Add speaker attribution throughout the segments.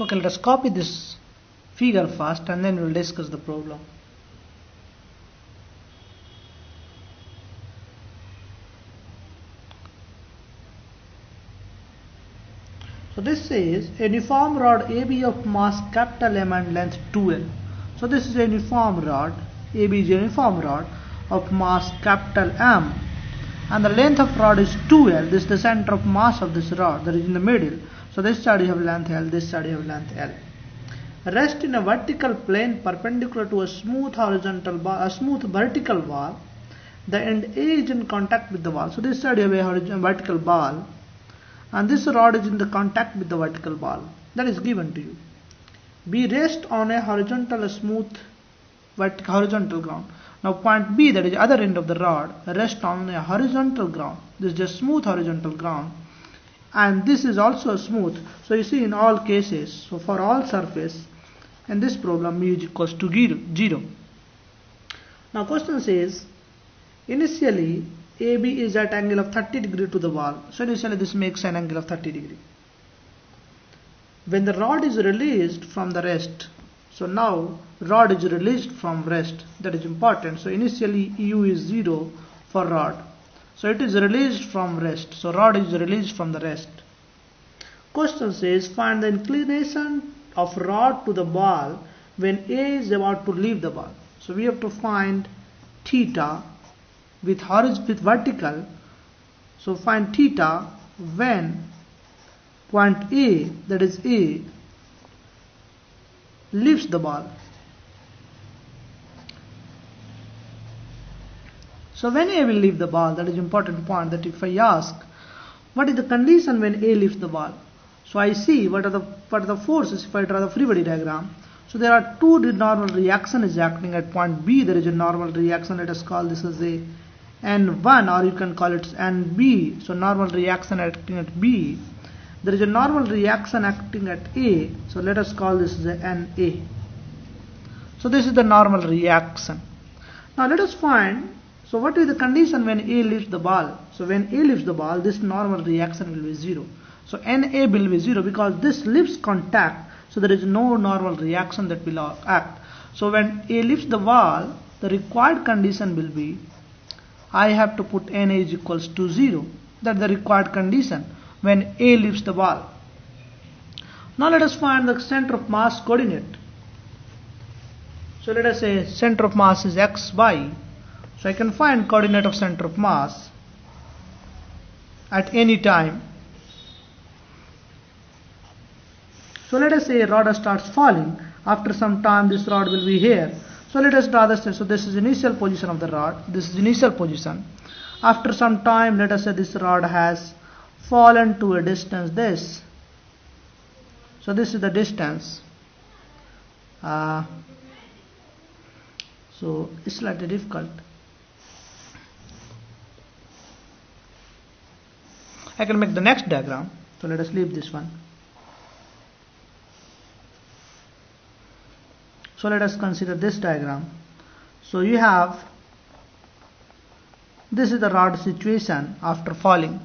Speaker 1: Okay, let us copy this figure first and then we will discuss the problem. So this says a uniform rod AB of mass capital M and length 2L. So this is a uniform rod. AB is a uniform rod of mass capital M and the length of rod is 2L. This is the center of mass of this rod that is in the middle. So this side you have length L, this side you have length L. Rest in a vertical plane perpendicular to a smooth horizontal bar, a smooth vertical wall. The end A is in contact with the wall. So this side you have a vertical ball and this rod is in the contact with the vertical ball that is given to you. B rest on a horizontal smooth horizontal ground. Now point B, that is the other end of the rod, rest on a horizontal ground. This is just smooth horizontal ground and this is also smooth. So you see in all cases, so for all surface in this problem mu is equals to 0. Now question says initially AB is at angle of 30 degree to the wall. So initially this makes an angle of 30 degree. When the rod is released from the rest, so now rod is released from rest, that is important. So initially U is 0 for rod. So it is released from rest. So rod is released from the rest. Question says find the inclination of rod to the ball when A is about to leave the ball. So we have to find theta with vertical. So find theta when point A, that is A, leaves the ball. So when A will leave the ball, that is important point, that if I ask what is the condition when A leaves the ball, so I see what are the forces if I draw the free body diagram. So there are two normal reaction is acting at point B. There is a normal reaction, let us call this as a N1 or you can call it NB. So normal reaction acting at B. There is a normal reaction acting at A. So let us call this as a NA. So this is the normal reaction. Now let us find, so what is the condition when A leaves the ball? So when A leaves the ball, this normal reaction will be 0. So NA will be 0 because this leaves contact. So there is no normal reaction that will act. So when A leaves the ball, the required condition will be, I have to put NA is equals to 0. That's the required condition when A leaves the ball. Now let us find the center of mass coordinate. So let us say center of mass is xy. So I can find coordinate of center of mass at any time. So let us say a rod starts falling. After some time this rod will be here. So let us draw this. So this is initial position of the rod. This is initial position. After some time, let us say this rod has fallen to a distance this. So this is the distance. So it's slightly difficult. I can make the next diagram. So let us leave this one. So let us consider this diagram. So you have, this is the rod situation after falling.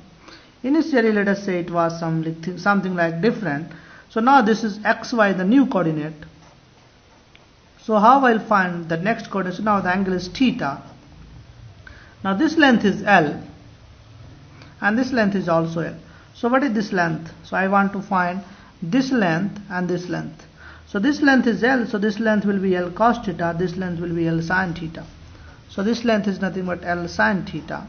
Speaker 1: Initially let us say it was something like different. So now this is xy, the new coordinate. So how I'll find the next coordinate? So now the angle is theta. Now this length is L and this length is also L. So what is this length? So I want to find this length and this length. So this length is L, so this length will be L cos theta, this length will be L sin theta. So this length is nothing but L sin theta.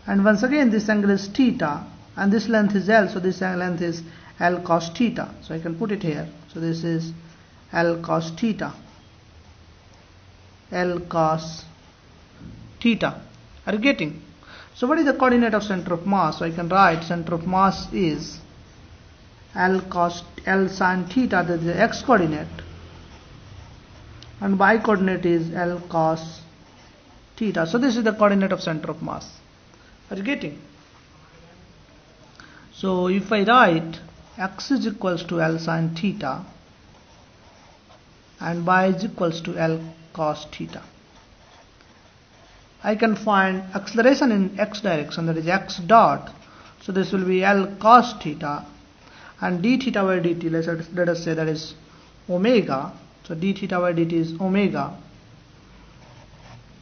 Speaker 1: And once again this angle is theta and this length is L, so this length is L cos theta. So I can put it here. So this is L cos theta. L cos theta. Are you getting? So what is the coordinate of center of mass? So I can write center of mass is L sin theta, that is the x coordinate, and y coordinate is L cos theta. So this is the coordinate of center of mass. Are you getting? So if I write x is equals to L sin theta and y is equals to L cos theta, I can find acceleration in x direction, that is x dot. So this will be L cos theta, and d theta by dt, let us say that is omega. So d theta by dt is omega.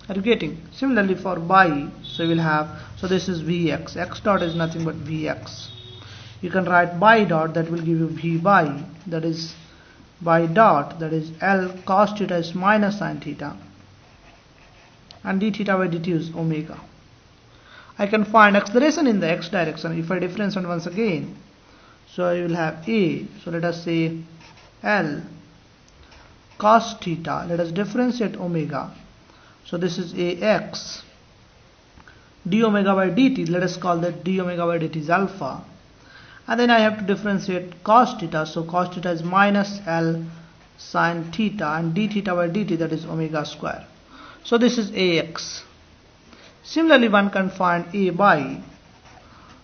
Speaker 1: Are you getting? Similarly for by, so you will have, so this is Vx, x dot is nothing but Vx. You can write by dot, that will give you V by, that is by dot, that is L cos theta is minus sin theta, and d theta by dt is omega. I can find acceleration in the x direction if I differentiate once again. So I will have A, so let us say L cos theta, let us differentiate omega. So this is Ax, d omega by dt, let us call that d omega by dt is alpha. And then I have to differentiate cos theta, so cos theta is minus L sin theta, and d theta by dt, that is omega square. So this is Ax. Similarly one can find A by.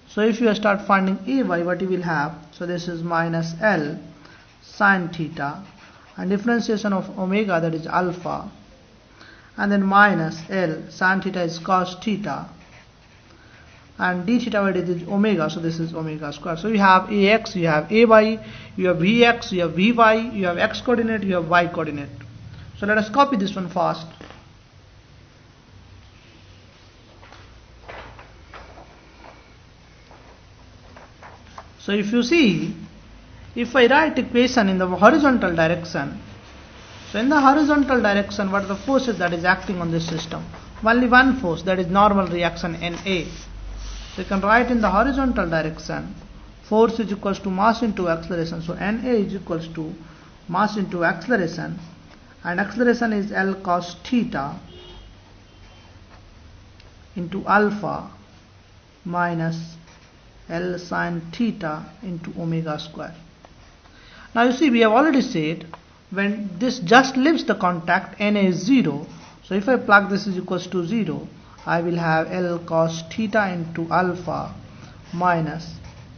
Speaker 1: So if you start finding A by, what you will have, so this is minus L sin theta, and differentiation of omega, that is alpha, and then minus L sin theta is cos theta, and d theta by dt is omega, so this is omega square. So you have Ax, you have A by, you have Vx, you have Vy, you have x coordinate, you have y coordinate. So let us copy this one fast. So if you see, if I write equation in the horizontal direction, so in the horizontal direction, what are the forces that is acting on this system? Only one force, that is normal reaction NA. So you can write in the horizontal direction, force is equals to mass into acceleration. So NA is equals to mass into acceleration, and acceleration is L cos theta into alpha minus L sin theta into omega square. Now you see, we have already said when this just leaves the contact, Na is 0. So if I plug this is equals to 0, I will have L cos theta into alpha minus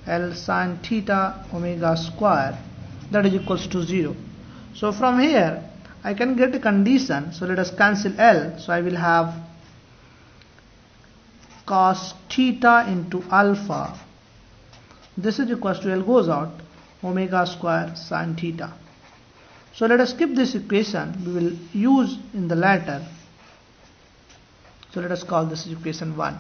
Speaker 1: L sin theta omega square, that is equals to 0. So from here I can get a condition. So let us cancel L. So I will have cos theta into alpha, this is equals to L goes out, omega square sin theta. So let us skip this equation, we will use in the latter. So let us call this equation 1.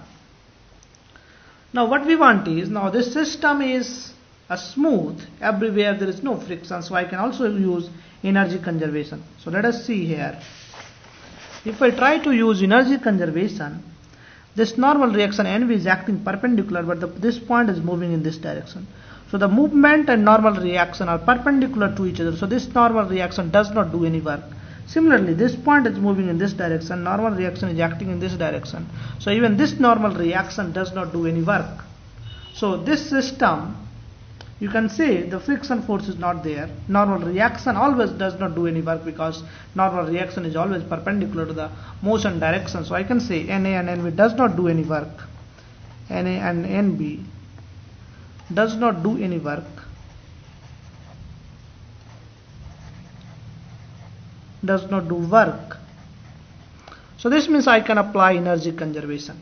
Speaker 1: Now what we want is, now this system is a smooth, everywhere there is no friction, so I can also use energy conservation. So let us see here. If I try to use energy conservation, this normal reaction NV is acting perpendicular, but this point is moving in this direction. So the movement and normal reaction are perpendicular to each other. So this normal reaction does not do any work. Similarly, this point is moving in this direction, normal reaction is acting in this direction. So even this normal reaction does not do any work. So this system, you can say the friction force is not there. Normal reaction always does not do any work because normal reaction is always perpendicular to the motion direction. So I can say Na and Nb does not do any work. Na and Nb does not do any work. Does not do work. So this means I can apply energy conservation.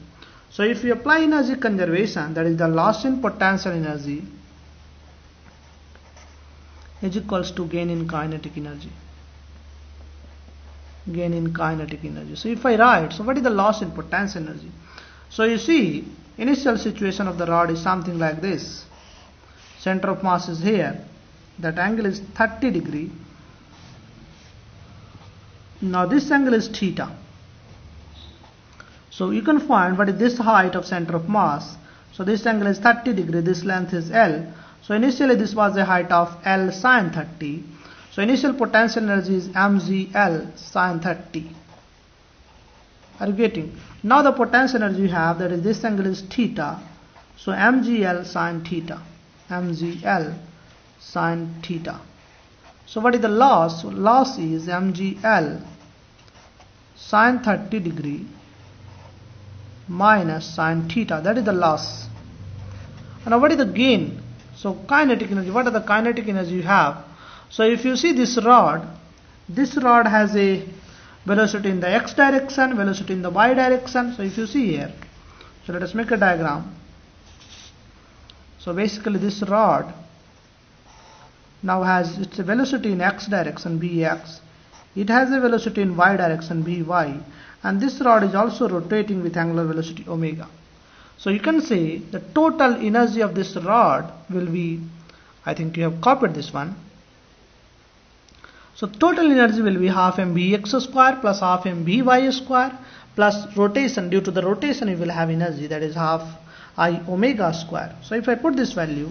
Speaker 1: So if you apply energy conservation, that is the loss in potential energy is equals to gain in kinetic energy. Gain in kinetic energy. So if I write, so what is the loss in potential energy? So you see, initial situation of the rod is something like this. Center of mass is here. That angle is 30 degree. Now this angle is theta. So you can find what is this height of center of mass. So this angle is 30 degree. This length is L. So initially this was a height of L sin 30. So initial potential energy is mgl sin 30. Are you getting? Now the potential energy you have, that is this angle is theta. So mgl sin theta. mgl sin theta. So what is the loss? So loss is mgl sin 30 degree minus sin theta. That is the loss. And now what is the gain? So kinetic energy. What are the kinetic energy you have? So if you see this rod has a velocity in the x direction, velocity in the y direction. So if you see here, so let us make a diagram. So basically this rod now has its velocity in x direction bx, it has a velocity in y direction by, and this rod is also rotating with angular velocity omega. So you can say the total energy of this rod will be, I think you have copied this one. So total energy will be half mvx square plus half mvy square plus rotation. Due to the rotation you will have energy, that is half I omega square. So if I put this value,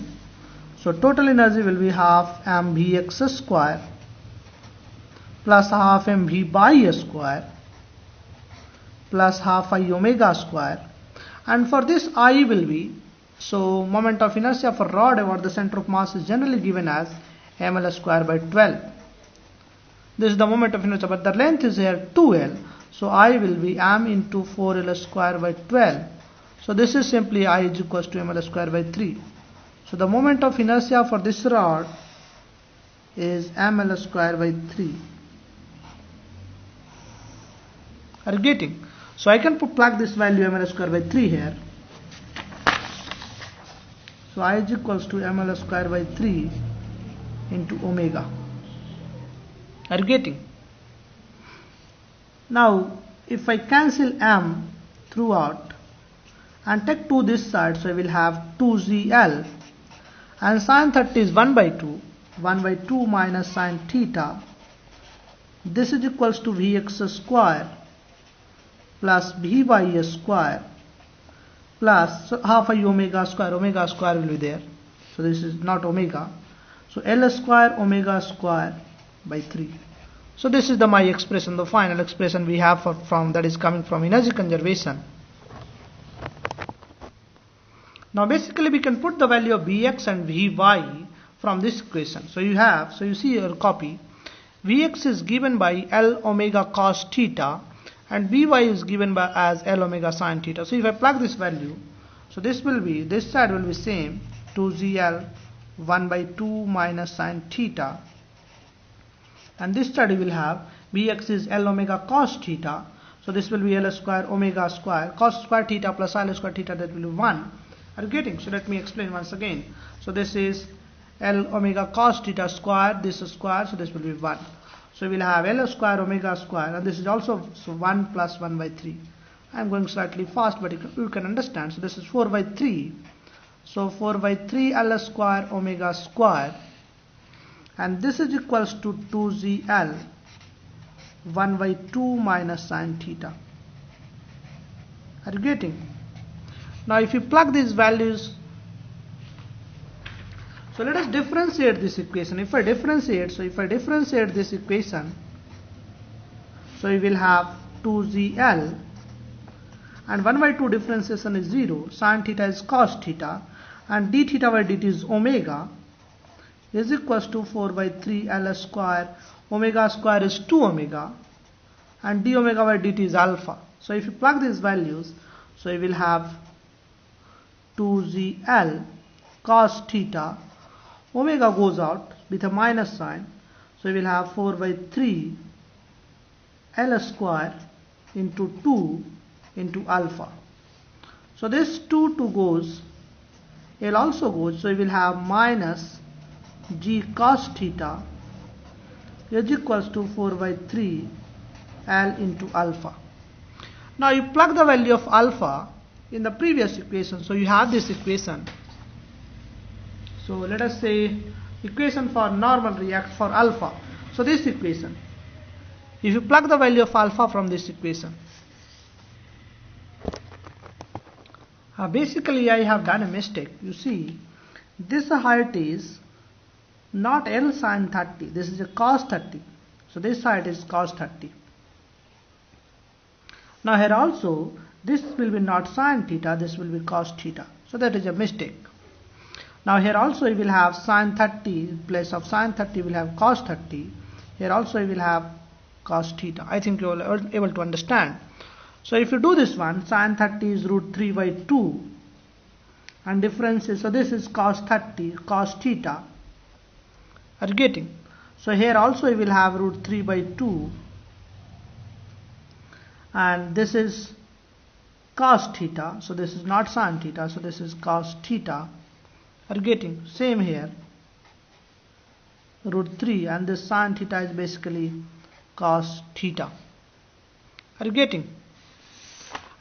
Speaker 1: so total energy will be half mvx square plus half mvy square plus half I omega square, and for this I will be, so moment of inertia for rod over the center of mass is generally given as ml square by 12. This is the moment of inertia, but the length is here 2l, so I will be m into 4l square by 12. So this is simply I is equals to ml square by 3. So the moment of inertia for this rod is ml square by 3. Are you getting? So I can plug this value ml square by 3 here. So I is equals to ml square by 3 into omega. Are you getting? Now if I cancel m throughout and take 2 this side, so I will have 2zl, and sin 30 is 1 by 2 minus sin theta. This is equals to vx square plus vy square plus, so half I omega square will be there, so this is not omega, so l square omega square by 3. So this is my expression, the final expression we have from that is coming from energy conservation. Now basically we can put the value of Vx and Vy from this equation. So you see your copy, Vx is given by L omega cos theta and Vy is given by as L omega sin theta. So if I plug this value, so this side will be same, 2zl 1 by 2 minus sin theta, and this side will have Vx is L omega cos theta, so this will be L square omega square cos square theta plus L square theta, that will be 1. Are you getting? So let me explain once again. So this is L omega cos theta square, this is square, so this will be 1. So we will have L square omega square, and this is also, so 1 plus 1 by 3. I am going slightly fast, but you can understand. So this is 4 by 3. So 4 by 3 L square omega square, and this is equals to 2zl 1 by 2 minus sin theta. Are you getting? Now if you plug these values, so let us differentiate this equation. If I differentiate this equation, so we will have 2zl, and 1 by 2 differentiation is 0, sin theta is cos theta, and d theta by dt is omega, is equals to 4 by 3 L square omega square is 2 omega, and d omega by dt is alpha. So if you plug these values, so you will have 2zl cos theta, omega goes out with a minus sign, so you will have 4 by 3 L square into 2 into alpha. So this 2 goes, L also goes, so you will have minus g cos theta is equals to 4 by 3 L into alpha. Now you plug the value of alpha in the previous equation, so you have this equation. So let us say equation for normal react for alpha. So this equation, if you plug the value of alpha from this equation, basically I have done a mistake. You see, this height is not L sin 30, this is a cos 30. So this height is cos 30. Now here also, this will be not sin theta, this will be cos theta. So that is a mistake. Now here also we will have sin 30, in place of sin 30 we will have cos 30. Here also we will have cos theta. I think you are able to understand. So if you do this one, sin 30 is root 3 by 2, and difference is, so this is cos 30, cos theta. Are you getting? So here also we will have root 3 by 2, and this is cos theta, so this is not sin theta, so this is cos theta. Are you getting? Same here. root 3, and this sin theta is basically cos theta. Are you getting?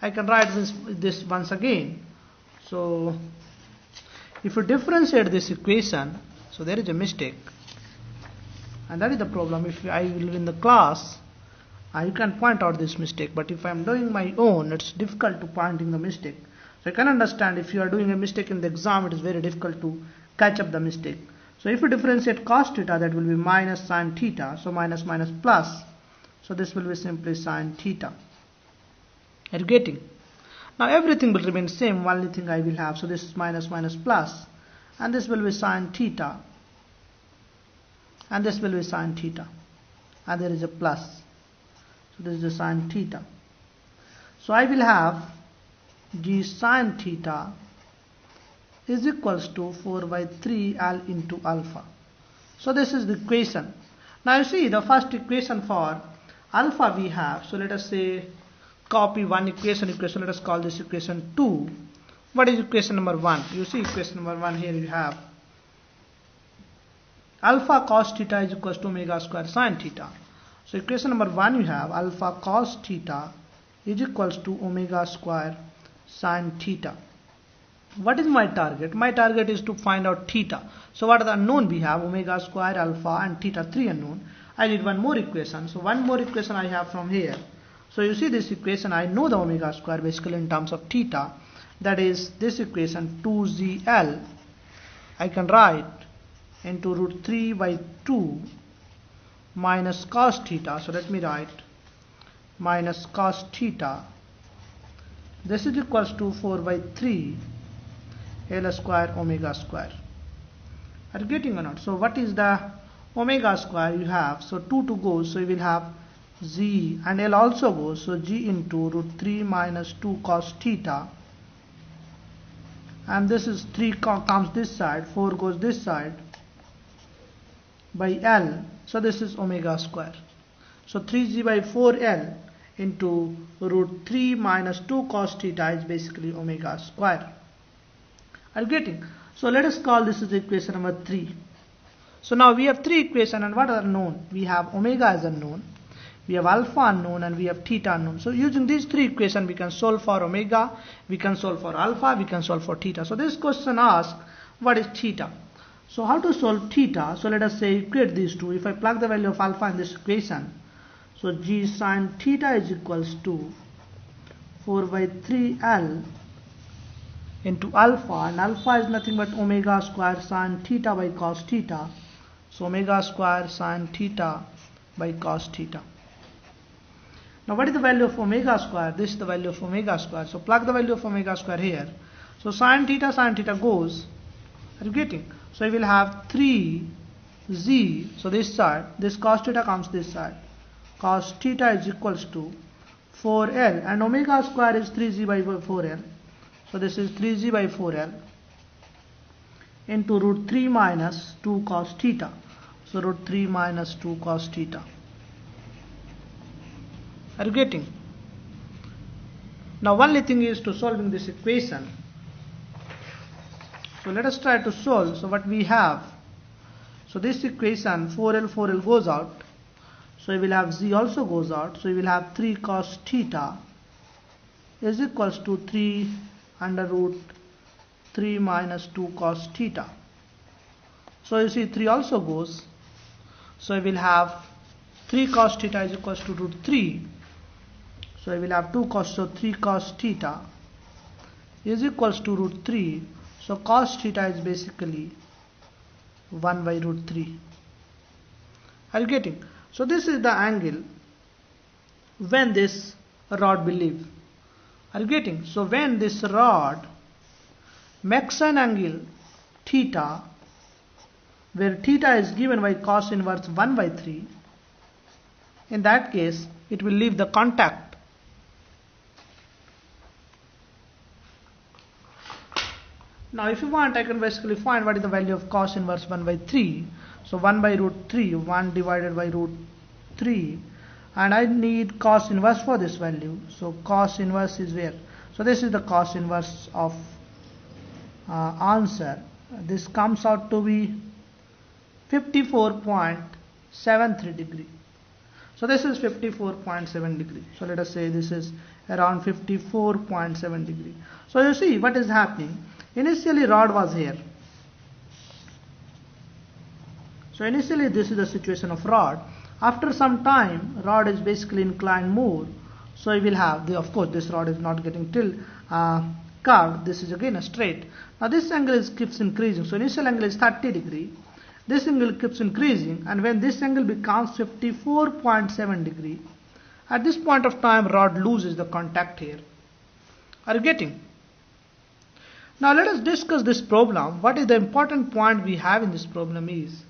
Speaker 1: I can write this once again. So if you differentiate this equation, so there is a mistake, and that is the problem. If I will in the class, you can point out this mistake, but if I am doing my own, it's difficult to pointing the mistake. So I can understand if you are doing a mistake in the exam, it is very difficult to catch up the mistake. So if you differentiate cos theta, that will be minus sin theta, so minus minus plus, so this will be simply sin theta. Are you getting? Now everything will remain same, only thing I will have, so this is minus minus plus, and this will be sin theta, and this will be sin theta, and there is a plus, so this is the sin theta. So I will have g sin theta is equals to 4 by 3 L into alpha. So this is the equation. Now you see the first equation for alpha we have, so let us say copy one equation, let us call this equation 2. What is equation number 1? You see equation number 1 here you have alpha cos theta is equals to omega square sin theta. So equation number 1 you have alpha cos theta is equals to omega square sin theta. What is my target? My target is to find out theta. So what are the unknown we have? Omega square, alpha and theta, 3 unknown. I need one more equation. So one more equation I have from here. So you see this equation, I know the omega square basically in terms of theta. That is this equation 2zl. I can write into root 3 by 2 minus cos theta. So let me write minus cos theta. This is equals to 4 by 3 L square omega square. Are you getting or not? So what is the omega square you have? So 2 to go, so you will have z, and L also goes, so g into root 3 minus 2 cos theta, and this is 3 comes this side, 4 goes this side, by L, so this is omega square. So 3z by 4L into root 3 minus 2 cos theta is basically omega square. Are you getting? So let us call this is equation number 3. So now we have 3 equations, and what are known? We have omega as unknown, we have alpha unknown, and we have theta unknown. So using these 3 equations we can solve for omega, we can solve for alpha, we can solve for theta. So this question asks what is theta. So how to solve theta? So let us say equate these two. If I plug the value of alpha in this equation, so g sin theta is equals to 4 by 3L into alpha, and alpha is nothing but omega square sin theta by cos theta. So omega square sin theta by cos theta. Now what is the value of omega square? This is the value of omega square. So plug the value of omega square here. So sin theta goes. Are you getting? So you will have 3z. So this side, this cos theta comes this side. Cos theta is equals to 4L, and omega square is 3z by 4L. So this is 3z by 4L into root 3 minus 2 cos theta. So root 3 minus 2 cos theta. Are you getting? Now only thing is to solving this equation. So let us try to solve. So what we have, so this equation 4L goes out, so you will have z also goes out, so you will have 3 cos theta is equals to 3 under root 3 minus 2 cos theta. So you see 3 also goes, so you will have 3 cos theta is equals to root 3, so you will have 2 cos, so 3 cos theta is equals to root 3, so cos theta is basically 1 by root 3. Are you getting? So this is the angle when this rod will leave. Are you getting? So when this rod makes an angle theta, where theta is given by cos inverse 1 by 3, in that case it will leave the contact. Now if you want, I can basically find what is the value of cos inverse 1 by 3. So 1 by root 3, 1 divided by root 3, and I need cos inverse for this value. So cos inverse is where? So this is the cos inverse of answer. This comes out to be 54.73 degree. So this is 54.7 degree. So let us say this is around 54.7 degree. So you see what is happening. Initially rod was here. So initially this is the situation of rod. After some time rod is basically inclined more. So you will have of course this rod is not getting curved. This is again a straight. Now this angle keeps increasing. So initial angle is 30 degree. This angle keeps increasing, and when this angle becomes 54.7 degree, at this point of time rod loses the contact here. Are you getting? Now let us discuss this problem. What is the important point we have in this problem is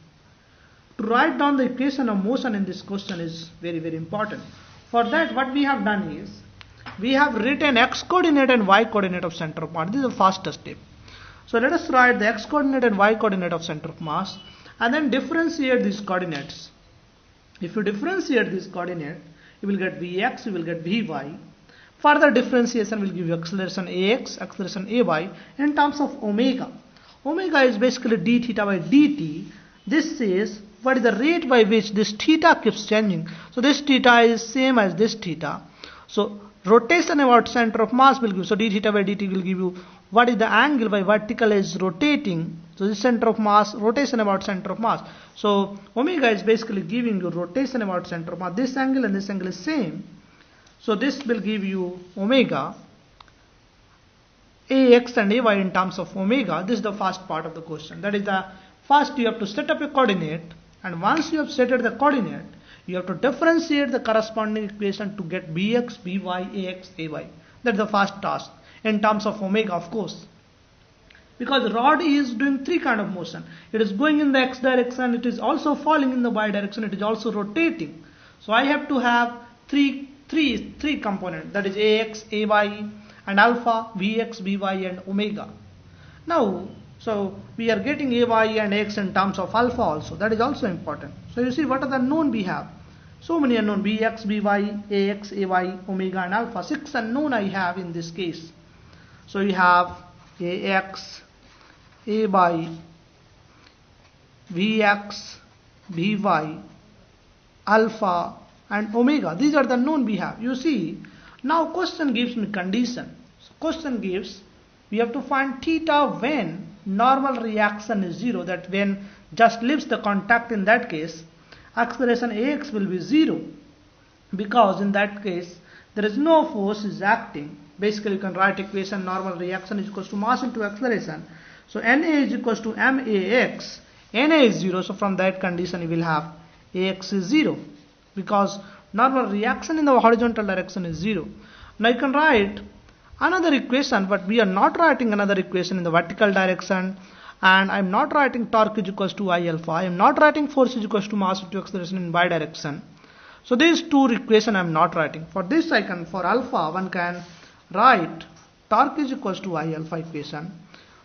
Speaker 1: to write down the equation of motion in this question is very important. For that what we have done is we have written x coordinate and y coordinate of center of mass. This is the first step. So let us write the x coordinate and y coordinate of center of mass and then differentiate these coordinates. If you differentiate this coordinate, you will get Vx, you will get Vy. Further differentiation will give you acceleration Ax, acceleration Ay in terms of omega. Omega is basically d theta by dt. This says what is the rate by which this theta keeps changing. So this theta is same as this theta. So rotation about center of mass will give, so d theta by dt will give you what is the angle by vertical is rotating. So this center of mass, rotation about center of mass. So omega is basically giving you rotation about center of mass. This angle and this angle is same. So this will give you omega, Ax and Ay in terms of omega. This is the first part of the question. That is the first you have to set up a coordinate, and once you have set the coordinate, you have to differentiate the corresponding equation to get Bx, By, Ax, Ay. That is the first task in terms of omega, of course. Because the rod is doing three kind of motion. It is going in the x direction, it is also falling in the y direction, it is also rotating. So I have to have three components, that is Ax, Ay and alpha, Vx, Vy and omega. Now, so we are getting Ay and X in terms of alpha also. That is also important. So you see what are the known we have. So many unknown, Bx, By, Ax, Ay, omega and alpha. 6 unknown I have in this case. So you have Ax, Ay, Vx, Vy, alpha and omega. These are the known we have. You see, now question gives me condition. So question gives, we have to find theta when normal reaction is 0, that when just leaves the contact, in that case acceleration Ax will be 0, because in that case there is no force is acting. Basically you can write equation normal reaction is equals to mass into acceleration. So Na is equals to max. Na is 0, so from that condition you will have Ax is 0, because normal reaction in the horizontal direction is 0. Now you can write another equation, but we are not writing another equation in the vertical direction, and I am not writing torque is equals to I alpha. I am not writing force is equals to mass into acceleration in y direction. So these two equation I am not writing. For this I can, for alpha one can write torque is equals to I alpha equation.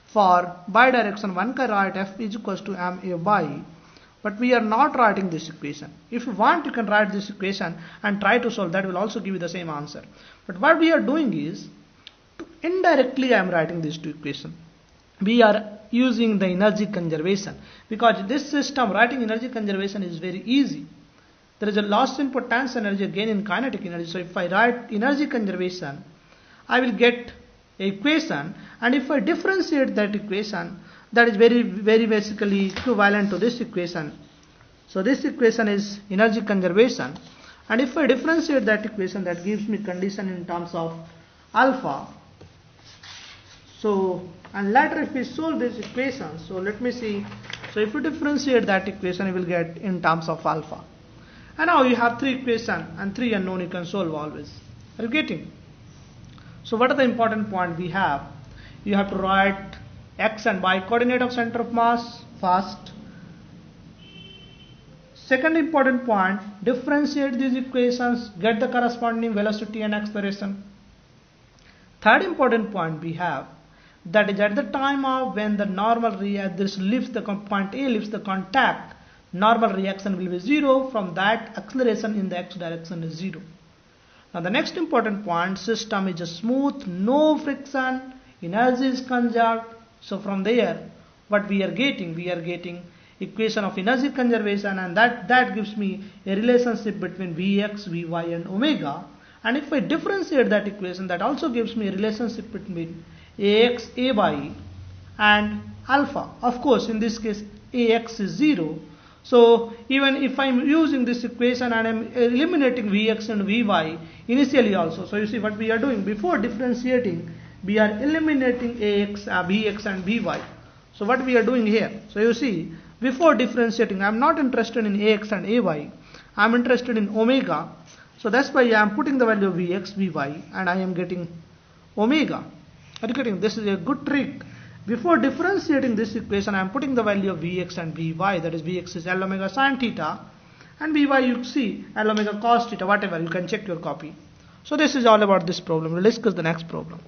Speaker 1: For y direction one can write F is equals to ma/y. But we are not writing this equation. If you want, you can write this equation and try to solve. That will also give you the same answer. But what we are doing is, indirectly I am writing these two equations. We are using the energy conservation, because this system writing energy conservation is very easy. There is a loss in potential energy, gain in kinetic energy. So if I write energy conservation, I will get an equation, and if I differentiate that equation, that is very basically equivalent to this equation. So this equation is energy conservation, and if I differentiate that equation, that gives me condition in terms of alpha. So, and later if we solve this equation, so let me see. So if you differentiate that equation, you will get in terms of alpha. And now you have three equations and three unknown you can solve always. Are you getting? So what are the important points we have? You have to write x and y coordinate of center of mass first. Second important point, differentiate these equations, get the corresponding velocity and acceleration. Third important point we have, that is at the time of when the normal this leaves the point A leaves the contact, normal reaction will be 0. From that, acceleration in the x direction is 0. Now the next important point, system is a smooth, no friction, energy is conserved. So from there, what we are getting equation of energy conservation, and that gives me a relationship between Vx, Vy and omega. And if I differentiate that equation, that also gives me a relationship between Ax, Ay and alpha. Of course, in this case Ax is 0. So even if I am using this equation and I am eliminating Vx and Vy initially also, so you see what we are doing before differentiating, we are eliminating Ax, Vx and Vy. So what we are doing here, so you see before differentiating, I am not interested in Ax and Ay, I am interested in omega. So that's why I am putting the value of Vx, Vy and I am getting omega. Are you getting? This is a good trick. Before differentiating this equation, I am putting the value of Vx and Vy, that is Vx is L omega sin theta and Vy you see L omega cos theta, whatever, you can check your copy. So this is all about this problem. We'll discuss the next problem.